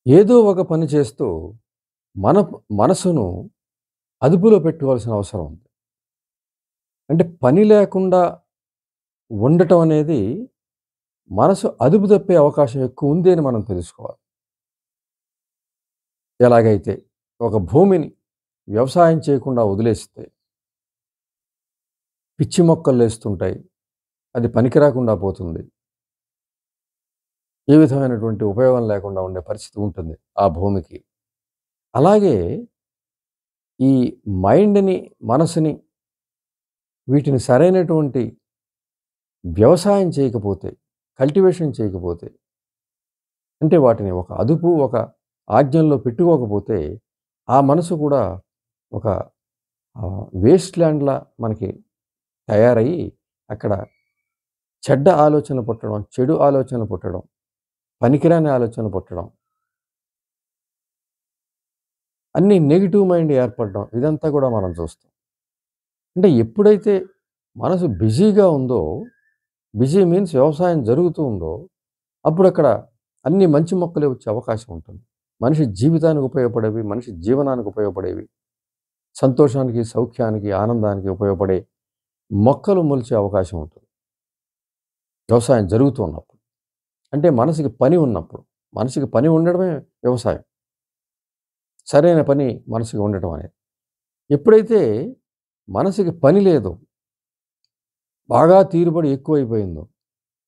ఏదో ఒక పని చేస్తూ మన మనసును అదుపులో పెట్టుకోవాల్సిన అవసరం ఉంది. అంటే పని లేకుండా ఉండటం అనేది మనసు అదుపు తప్పే అవకాశం ఎక్కువ ఉంది అని మనం తెలుసుకోవాలి. ఎలాగైతే ఒక భూమిని వ్యవసాయం చేయకుండా వదిలేస్తే పిచ్చి మొక్కలు లేస్తుంటాయి. అది పనికి రాకుండా పోతుంది. ఏ విధమైనటువంటి ఉపయోగం లేకుండా ఉండే పరిస్థితి ఉంటుంది ఆ భూమికి. అలాగే ఈ మైండ్‌ని, మనసుని వీటిని సరైనటువంటి వ్యవసాయం చేయకపోతే, కల్టివేషన్ చేయకపోతే, అంటే వాటిని ఒక అదుపు, ఒక ఆజ్ఞల్లో పెట్టుకోకపోతే, ఆ మనసు కూడా ఒక వేస్ట్ ల్యాండ్‌లా మనకి తయారయ్యి, అక్కడ చెడ్డ ఆలోచనలు పుట్టడం, చెడు ఆలోచనలు పుట్టడం, పనికిరాని ఆలోచనలు పుట్టడం, అన్నీ నెగెటివ్ మైండ్ ఏర్పడడం ఇదంతా కూడా మనం చూస్తాం. అంటే ఎప్పుడైతే మనసు బిజీగా ఉందో, బిజీ మీన్స్ వ్యవసాయం జరుగుతూ ఉందో, అప్పుడక్కడ అన్ని మంచి మొక్కలే వచ్చే అవకాశం ఉంటుంది. మనిషి జీవితానికి ఉపయోగపడేవి, మనిషి జీవనానికి ఉపయోగపడేవి, సంతోషానికి, సౌఖ్యానికి, ఆనందానికి ఉపయోగపడే మొక్కలు మొలిచే అవకాశం ఉంటుంది. వ్యవసాయం జరుగుతూ ఉన్నప్పుడు. అంటే మనసుకి పని ఉన్నప్పుడు. మనిషికి పని ఉండడమే వ్యవసాయం. సరైన పని మనసుకి ఉండటం అనేది. ఎప్పుడైతే మనసుకి పని లేదో, బాగా తీరుబడి ఎక్కువైపోయిందో,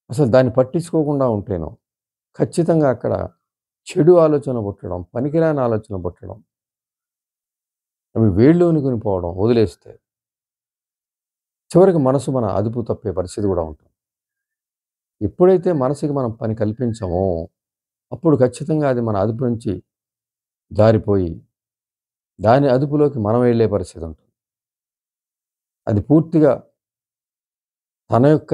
అసలు దాన్ని పట్టించుకోకుండా ఉంటేనో, ఖచ్చితంగా అక్కడ చెడు ఆలోచన పుట్టడం, పనికిరాని ఆలోచన పుట్టడం, అవి వేళ్ళూనుకొని పోవడం వదిలేస్తే, చివరికి మనసు మన అదుపు తప్పే పరిస్థితి కూడా ఉంటుంది. ఎప్పుడైతే మనసుకి మనం పని కల్పించమో, అప్పుడు ఖచ్చితంగా అది మన అదుపు నుంచి జారిపోయి, దాని అదుపులోకి మనం వెళ్ళే పరిస్థితి ఉంటుంది. అది పూర్తిగా తన యొక్క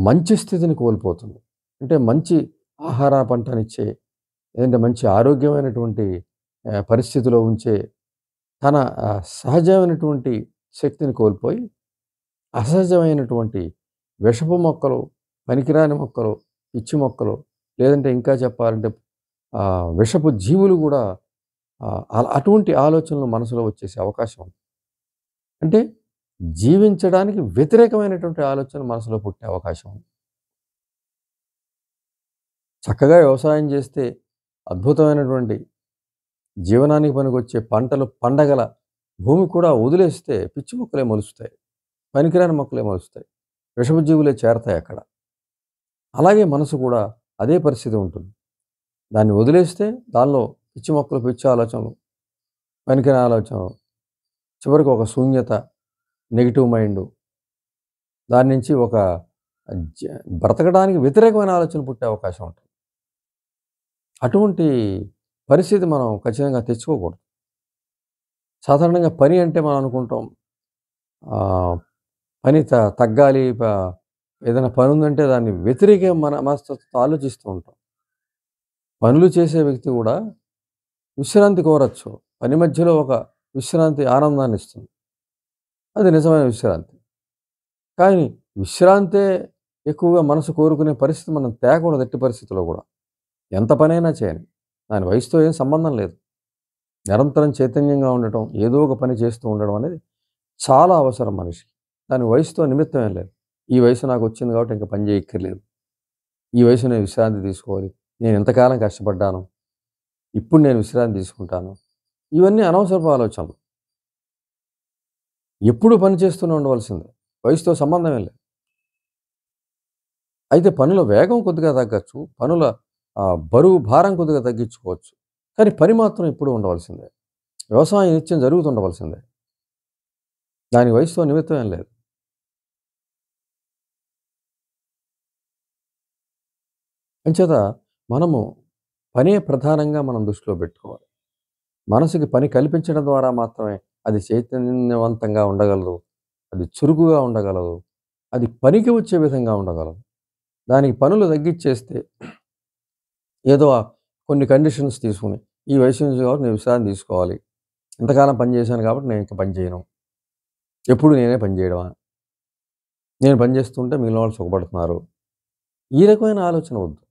మంచి స్థితిని కోల్పోతుంది. అంటే మంచి ఆహార పంటనిచ్చే, లేదంటే మంచి ఆరోగ్యమైనటువంటి పరిస్థితిలో ఉంచే తన సహజమైనటువంటి శక్తిని కోల్పోయి, అసహజమైనటువంటి విషపు మొక్కలు, పనికిరాని మొక్కలు, పిచ్చి మొక్కలు, లేదంటే ఇంకా చెప్పాలంటే విషపు జీవులు గూడా అటువంటి ఆలోచనలు మనసులో వచ్చేసే అవకాశం ఉంది. అంటే జీవించడానికి వ్యతిరేకమైనటువంటి ఆలోచనలు మనసులో పుట్టే అవకాశం ఉంది. చక్కగా వ్యవసాయం చేస్తే అద్భుతమైనటువంటి జీవనానికి పనికొచ్చే పంటలు పండగల భూమి కూడా వదిలేస్తే పిచ్చి మొక్కలే మొలుస్తాయి. పనికిరాని మొక్కలే మొలుస్తాయి. విషపు జీవులే చేరతాయి అక్కడ. అలాగే మనసు కూడా అదే పరిస్థితి ఉంటుంది. దాన్ని వదిలేస్తే దానిలో పిచ్చి మొక్కలు, పిచ్చి ఆలోచనలు, పనికిరాని ఆలోచనలు, చివరికి ఒక శూన్యత, నెగెటివ్ మైండు, దాని నుంచి ఒక జ బ్రతకడానికి వ్యతిరేకమైన ఆలోచనలు పుట్టే అవకాశం ఉంటుంది. అటువంటి పరిస్థితి మనం ఖచ్చితంగా తెచ్చుకోకూడదు. సాధారణంగా పని అంటే మనం అనుకుంటాం ఆహ్, పని తగ్గాలి. ఏదైనా పనుందంటే దాన్ని వ్యతిరేక మనస్తత్వంతో ఆలోచిస్తూ ఉంటాం. పనులు చేసే వ్యక్తి కూడా విశ్రాంతి కోరొచ్చు. పని మధ్యలో ఒక విశ్రాంతి ఆనందాన్నిస్తుంది. అది నిజమైన విశ్రాంతి. కానీ విశ్రాంతే ఎక్కువగా మనసు కోరుకునే పరిస్థితి మనం తేకూడదు ఎట్టి పరిస్థితిలో గూడా. ఎంత పనైనా చేయని. దాని వయసుతో ఏం సంబంధం లేదు. నిరంతరం చైతన్యంగా ఉండటం, ఏదో ఒక పని చేస్తూ ఉండడం అనేది చాలా అవసరం మనిషికి. దాని వయసుతో నిమిత్తం ఏం లేదు. ఈ వయసు నాకొచ్చింది కాబట్టి ఇంక పని చేయక్కర్లేదు. ఈ వయసు నేను విశ్రాంతి తీసుకోవాలి. నేను ఇంతకాలం కష్టపడ్డాను. ఇప్పుడు నేను విశ్రాంతి తీసుకుంటాను. ఇవన్నీ అనవసరపు ఆలోచనలు. ఎప్పుడు పని చేస్తూనే ఉండవలసిందే. వయసుతో సంబంధం ఏం లేదు. అయితే పనుల వేగం కొద్దిగా తగ్గచ్చు. పనుల బరువు, భారం కొద్దిగా తగ్గించుకోవచ్చు. కానీ పని మాత్రం ఎప్పుడూ ఉండవలసిందే. వ్యవసాయం నిత్యం జరుగుతుండవలసిందే. దాని వయసుతో నిమిత్తం ఏం లేదు. అంచేత మనము పనే ప్రధానంగా మనం దృష్టిలో పెట్టుకోవాలి. మనసుకి పని కల్పించడం ద్వారా మాత్రమే అది చైతన్యవంతంగా ఉండగలదు. అది చురుకుగా ఉండగలదు. అది పనికి వచ్చే విధంగా ఉండగలదు. దానికి పనులు తగ్గిచ్చేస్తే ఏదో కొన్ని కండిషన్స్ తీసుకొని, ఈ వయసు నుంచి కాబట్టి నేను విశ్రాంతి తీసుకోవాలి. ఇంతకాలం పని చేశాను కాబట్టి నేను ఇంక పని చేయను. ఎప్పుడు నేనే పని చేయడమా? నేను పని చేస్తుంటే మిగిలిన వాళ్ళు సుఖపడుతున్నారు. ఈ రకమైన ఆలోచన వద్దు.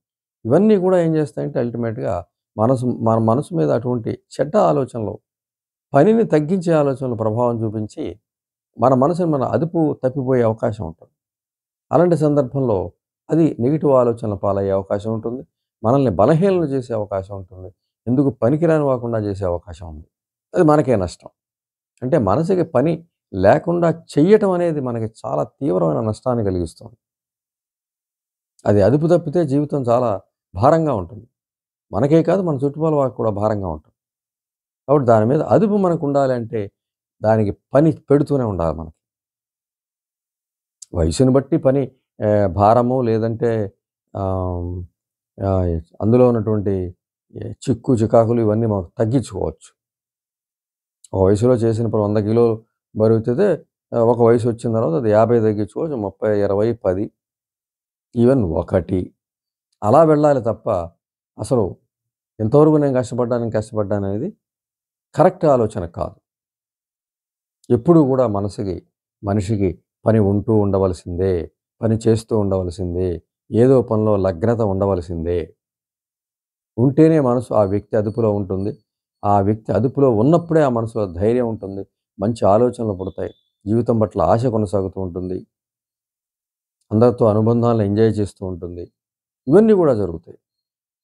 ఇవన్నీ కూడా ఏం చేస్తాయంటే అల్టిమేట్‌గా మన మనసు మీద అటువంటి చెడ్డ ఆలోచనలు, పనిని తగ్గించే ఆలోచనలు ప్రభావం చూపించి, మన మనసుని మన అదుపు తప్పిపోయే అవకాశం ఉంటుంది. అలాంటి సందర్భంలో అది నెగెటివ్ ఆలోచనల పాలయ్యే అవకాశం ఉంటుంది. మనల్ని బలహీనలు చేసే అవకాశం ఉంటుంది. ఎందుకు పనికిరాని వాకుండా చేసే అవకాశం ఉంది. అది మనకే నష్టం. అంటే మనసుకి పని లేకుండా చెయ్యటం అనేది మనకి చాలా తీవ్రమైన నష్టాన్ని కలిగిస్తుంది. అది అదుపు తప్పితే జీవితం చాలా భారంగా ఉంటుంది. మనకే కాదు మన చుట్టుపక్కల వాళ్ళకి కూడా భారంగా ఉంటుంది. కాబట్టి దాని మీద అదుపు మనకుండాలంటే దానికి పని పెడుతూనే ఉండాలి మనం. వయసుని బట్టి పని భారము లేదంటే ఆహ్, ఆహ్, అందులో ఉన్నటువంటి చిక్కు, చికాకులు ఇవన్నీ మనం తగ్గించుకోవచ్చు. ఒక వయసులో చేసిన పని 100 కిలోలు బరువెత్తితే ఒక వయసొచ్చిన తర్వాత అది 50 తగ్గించుకోవచ్చు. 30, 20, 10 ఈవెన్ 1 అలా వెళ్ళాలి తప్ప అసలు ఎంతవరకు నేను కష్టపడ్డాననేది కరెక్ట్ ఆలోచన కాదు. ఎప్పుడూ గూడా మనిషికి పని ఉంటూ ఉండవలసిందే. పని చేస్తూ ఉండవలసిందే. ఏదో పనిలో లగ్నత ఉండవలసిందే. ఉంటేనే మనసు ఆ వ్యక్తి అదుపులో ఉంటుంది. ఆ వ్యక్తి అదుపులో ఉన్నప్పుడే ఆ మనసులో ధైర్యం ఉంటుంది. మంచి ఆలోచనలు పుడతాయి. జీవితం పట్ల ఆశ కొనసాగుతూ ఉంటుంది. అందరితో అనుబంధాలను ఎంజాయ్ చేస్తూ ఉంటుంది. ఇవన్నీ గూడా జరుగుతాయి.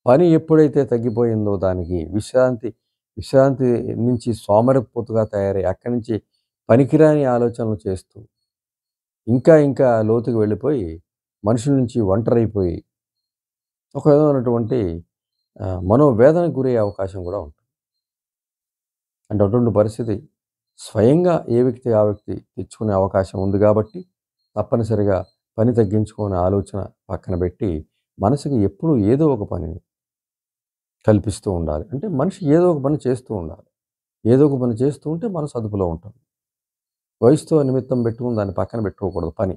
పని ఎప్పుడైతే తగ్గిపోయిందో దానికి విశ్రాంతి నుంచి సోమరిపోతుగా తయారై అక్కడి నుంచి పనికిరాని ఆలోచనలు చేస్తూ ఇంకా లోతుకి వెళ్ళిపోయి మనుషుల నుంచి ఒంటరైపోయి ఒక విధమైనటువంటి మనోవేదనకు గురయ్యే అవకాశం కూడా ఉంటుంది. అంటే అటువంటి పరిస్థితి స్వయంగా ఏ వ్యక్తి ఆ వ్యక్తి తెచ్చుకునే అవకాశం ఉంది కాబట్టి తప్పనిసరిగా పని తగ్గించుకునే ఆలోచన పక్కన పెట్టి మనసుకి ఎప్పుడూ ఏదో ఒక పనిని కల్పిస్తూ ఉండాలి. అంటే మనిషి ఏదో ఒక పని చేస్తూ ఉండాలి. ఏదో ఒక పని చేస్తూ ఉంటే మనసు అదుపులో ఉంటుంది. వయసుతో నిమిత్తం పెట్టుకొని దాన్ని పక్కన పెట్టుకోకూడదు పని.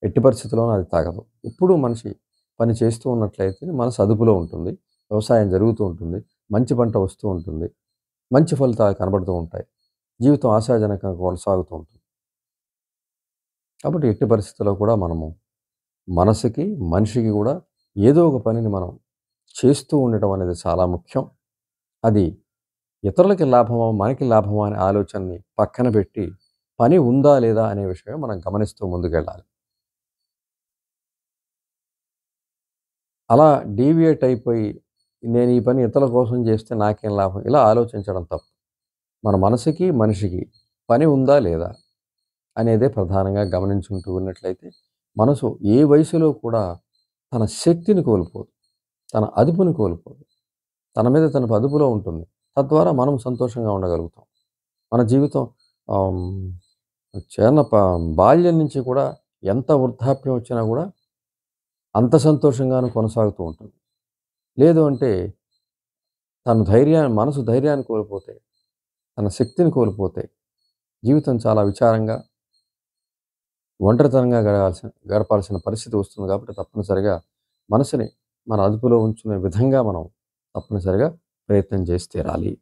ఎట్టి పరిస్థితిలోనూ అది తగదు. ఎప్పుడూ మనిషి పని చేస్తూ ఉన్నట్లయితే మనసు అదుపులో ఉంటుంది. వ్యవసాయం జరుగుతూ ఉంటుంది. మంచి పంట వస్తూ ఉంటుంది. మంచి ఫలితాలు కనబడుతూ ఉంటాయి. జీవితం ఆశాజనకంగా కొనసాగుతూ ఉంటుంది. కాబట్టి ఎట్టి పరిస్థితుల్లో కూడా మనము మనసుకి, మనిషికి కూడా ఏదో ఒక పనిని మనం చేస్తూ ఉండటం అనేది చాలా ముఖ్యం. అది ఇతరులకి లాభమా, మనకి లాభమా అనే ఆలోచనని పక్కన పెట్టి పని ఉందా లేదా అనే విషయం మనం గమనిస్తూ ముందుకెళ్ళాలి. అలా డీవియేట్ అయిపోయి నేను ఈ పని ఇతరుల కోసం చేస్తే నాకేం లాభం ఇలా ఆలోచించడం తప్పు. మన మనసుకి, మనిషికి పని ఉందా లేదా అనేదే ప్రధానంగా గమనించుకుంటూ ఉన్నట్లయితే మనసు ఏ వయసులో కూడా తన శక్తిని కోల్పోదు. తన అదుపుని కోల్పోదు. తన మీద తనకు అదుపులో ఉంటుంది. తద్వారా మనం సంతోషంగా ఉండగలుగుతాం. మన జీవితం ఆహ్, చిన్న బాల్యం నుంచి కూడా ఎంత వృద్ధాప్యం వచ్చినా కూడా అంత సంతోషంగాను కొనసాగుతూ ఉంటుంది. లేదు అంటే మనసు ధైర్యాన్ని కోల్పోతే, తన శక్తిని కోల్పోతే జీవితం చాలా విచారంగా, ఒంటరితనంగా గడపాల్సిన పరిస్థితి వస్తుంది కాబట్టి తప్పనిసరిగా మనసుని మన అదుపులో ఉంచుకునే విధంగా మనం తప్పనిసరిగా ప్రయత్నం చేసి తీరాలి.